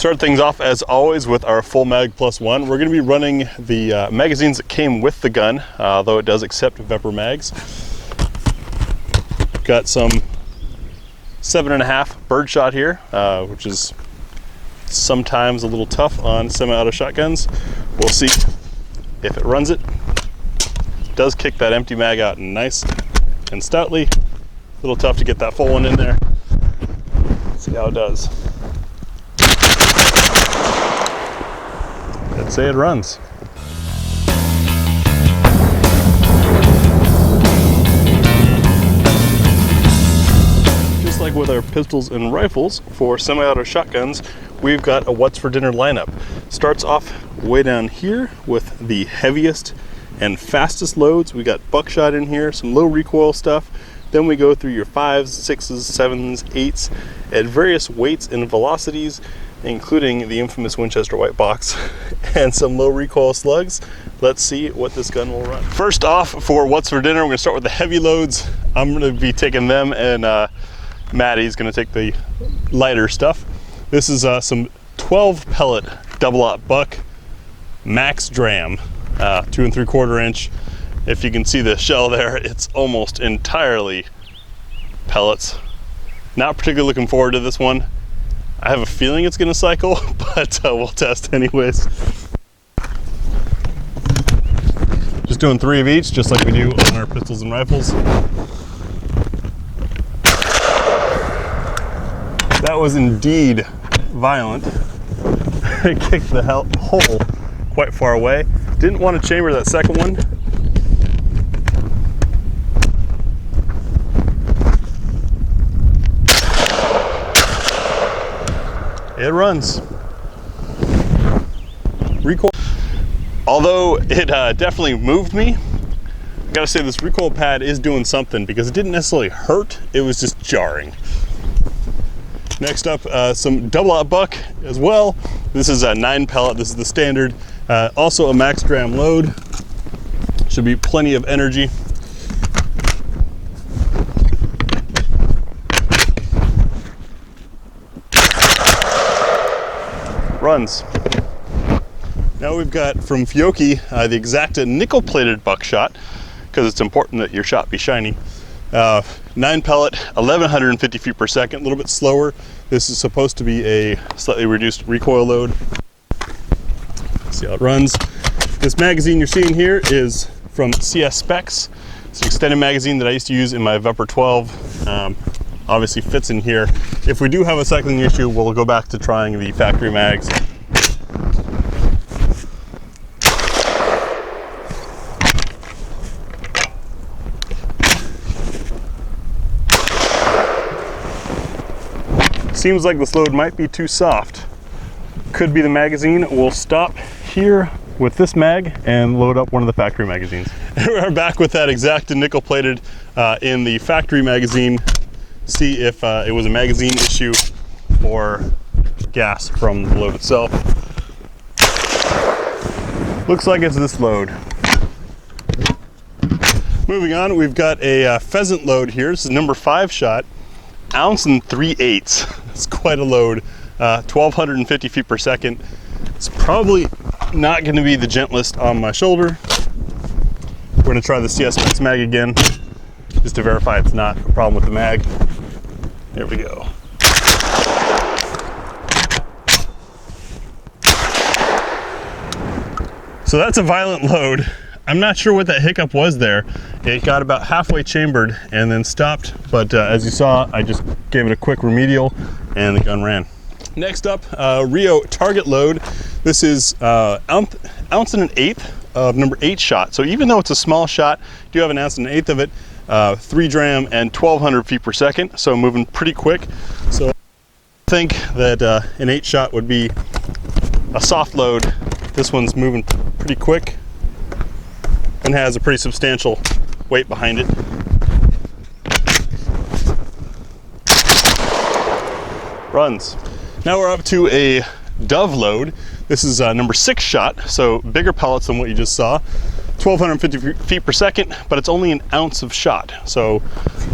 Start things off as always with our full mag plus one. We're going to be running the magazines that came with the gun, though it does accept VEPR mags. Got some 7.5 birdshot here, which is sometimes a little tough on semi-auto shotguns. We'll see if it runs it. It does kick that empty mag out nice and stoutly. A little tough to get that full one in there. Let's see how it does. I'd say it runs. Just like with our pistols and rifles, for semi-auto shotguns, we've got a what's for dinner lineup. Starts off way down here with the heaviest and fastest loads. We got buckshot in here, some low recoil stuff. Then we go through your 5s, 6s, 7s, 8s at various weights and velocities, including the infamous Winchester white box and some low recoil slugs. Let's see what this gun will run. First off, for what's for dinner, we're gonna start with the heavy loads. I'm gonna be taking them, and Maddie's gonna take the lighter stuff. This is some 12 pellet double-aught buck max dram, 2 3/4 inch. If you can see the shell there, it's almost entirely pellets. Not particularly looking forward to this one. I have a feeling it's gonna cycle, but we'll test anyways. Just doing 3 of each, just like we do on our pistols and rifles. That was indeed violent. It kicked the hole quite far away. Didn't want to chamber that second one. It runs. Recoil. Although it definitely moved me, I gotta say this recoil pad is doing something, because it didn't necessarily hurt, it was just jarring. Next up, some double-aught buck as well. This is a 9 pellet, this is the standard. Also a max dram load. Should be plenty of energy. Runs. Now we've got from Fiocchi the Exacta nickel-plated buckshot, because it's important that your shot be shiny. 9 pellet, 1150 feet per second, a little bit slower. This is supposed to be a slightly reduced recoil load. See how it runs. This magazine you're seeing here is from CS Specs. It's an extended magazine that I used to use in my VEPR 12. Obviously fits in here. If we do have a cycling issue, we'll go back to trying the factory mags. Seems like this load might be too soft. Could be the magazine. We'll stop here with this mag and load up one of the factory magazines. We're back with that Exacta nickel plated in the factory magazine. See if it was a magazine issue or gas from the load itself. Looks like it's this load. Moving on, we've got a Pheasant Load here. This is number 5 shot, 1 3/8 ounces. It's quite a load, 1250 feet per second. It's probably not going to be the gentlest on my shoulder. We're going to try the CS Specs mag again, just to verify it's not a problem with the mag. There we go. So that's a violent load. I'm not sure what that hiccup was there. It got about halfway chambered and then stopped, but as you saw, I just gave it a quick remedial and the gun ran. Next up, Rio target load. This is 1 1/8 ounces of number 8 shot. So even though it's a small shot, you do have 1 1/8 ounces of it, 3 dram and 1200 feet per second. So moving pretty quick. So I think that an 8 shot would be a soft load. This one's moving pretty quick and has a pretty substantial weight behind it. Runs. Now we're up to a Dove load. This is number 6 shot, so bigger pellets than what you just saw. 1250 feet per second, but it's only 1 ounce of shot, so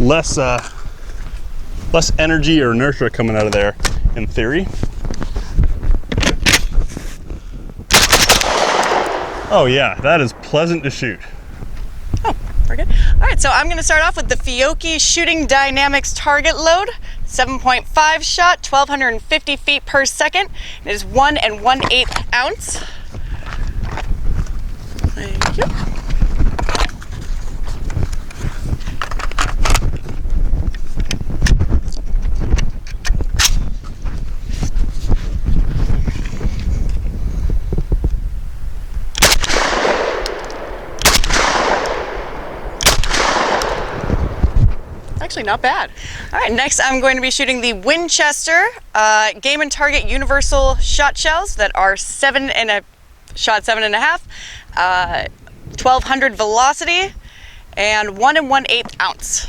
less energy or inertia coming out of there in theory. Oh yeah, that is pleasant to shoot. Oh, we're good. All right, so I'm going to start off with the Fiocchi Shooting Dynamics target load. 7.5 shot, 1,250 feet per second. It is 1 1/8 ounce. Thank you. Actually not bad. All right, next I'm going to be shooting the Winchester Game and Target Universal Shot Shells that are 7.5, 1,200 velocity, and 1 1/8 ounce.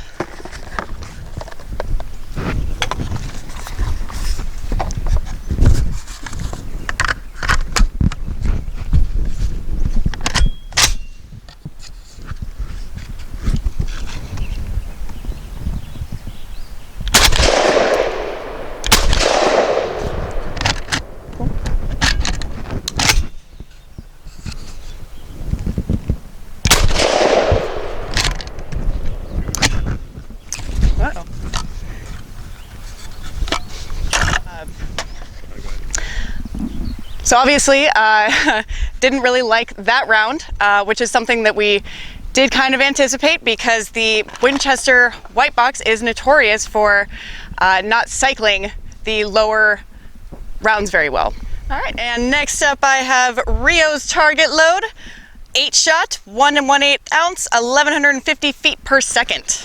So obviously, didn't really like that round, which is something that we did kind of anticipate because the Winchester white box is notorious for not cycling the lower rounds very well. All right, and next up I have Rio's target load, 8 shot, 1 1/8 ounce, 1,150 feet per second.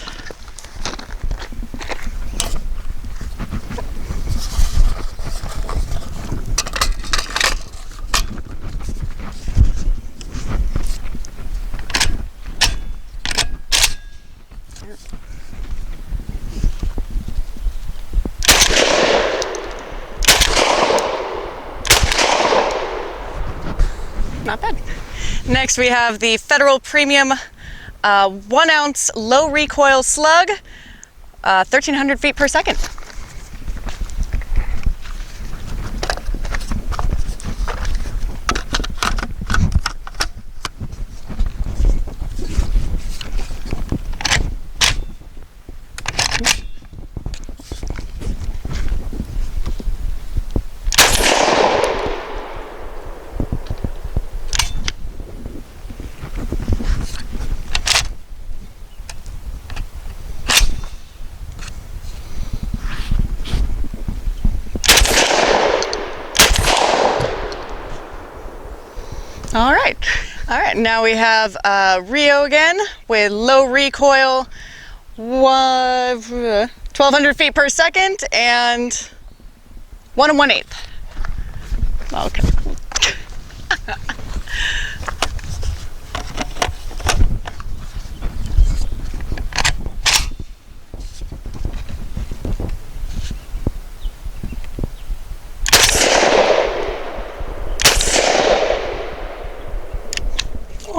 Not bad. Next we have the Federal Premium 1 ounce low recoil slug, 1,300 feet per second. All right, now we have Rio again with low recoil, 1,200 feet per second, and 1 1/8. Okay.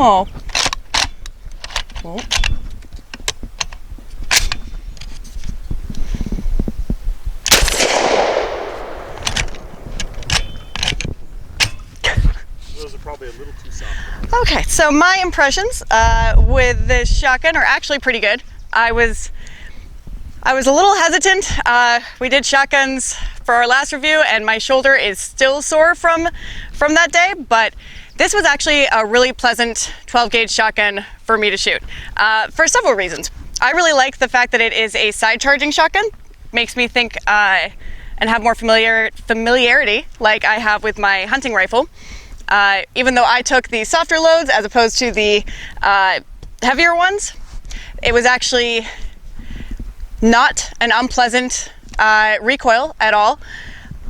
Oh. Well. Those are probably a little too soft. Okay, so my impressions with this shotgun are actually pretty good. I was a little hesitant. We did shotguns for our last review, and my shoulder is still sore from that day, but this was actually a really pleasant 12 gauge shotgun for me to shoot for several reasons. I really like the fact that it is a side charging shotgun. Makes me think and have more familiarity like I have with my hunting rifle. Even though I took the softer loads as opposed to the heavier ones, it was actually not an unpleasant recoil at all.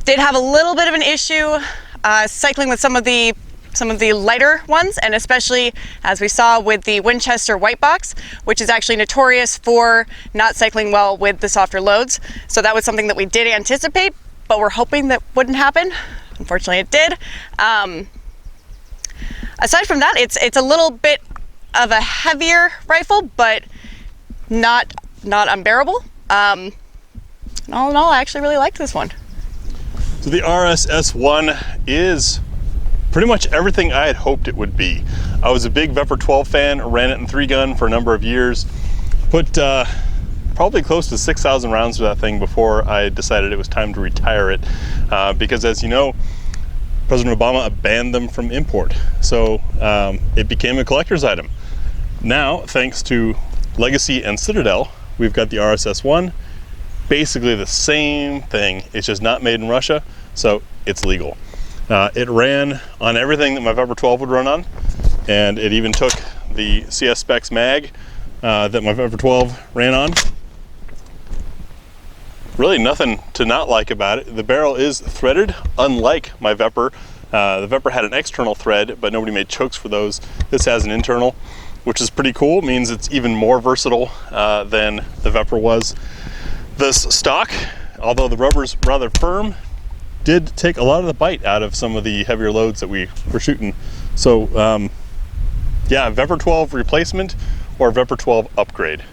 Did have a little bit of an issue cycling with some of the lighter ones, and especially as we saw with the Winchester white box, which is actually notorious for not cycling well with the softer loads. So that was something that we did anticipate, but we're hoping that wouldn't happen. Unfortunately it did. Aside from that, it's a little bit of a heavier rifle, but not unbearable. All in all, I actually really liked this one. So the RS-S1 is pretty much everything I had hoped it would be. I was a big VEPR 12 fan, ran it in 3-gun for a number of years, put probably close to 6,000 rounds to that thing before I decided it was time to retire it, because as you know, President Obama banned them from import. So it became a collector's item. Now, thanks to Legacy and Citadel, we've got the RS-S1, basically the same thing. It's just not made in Russia, so it's legal. It ran on everything that my VEPR 12 would run on, and it even took the CS Specs mag that my VEPR 12 ran on. Really nothing to not like about it. The barrel is threaded, unlike my VEPR. The VEPR had an external thread, but nobody made chokes for those. This has an internal, which is pretty cool. It means it's even more versatile than the VEPR was. This stock, although the rubber's rather firm, did take a lot of the bite out of some of the heavier loads that we were shooting. So yeah, VEPR 12 replacement or VEPR 12 upgrade.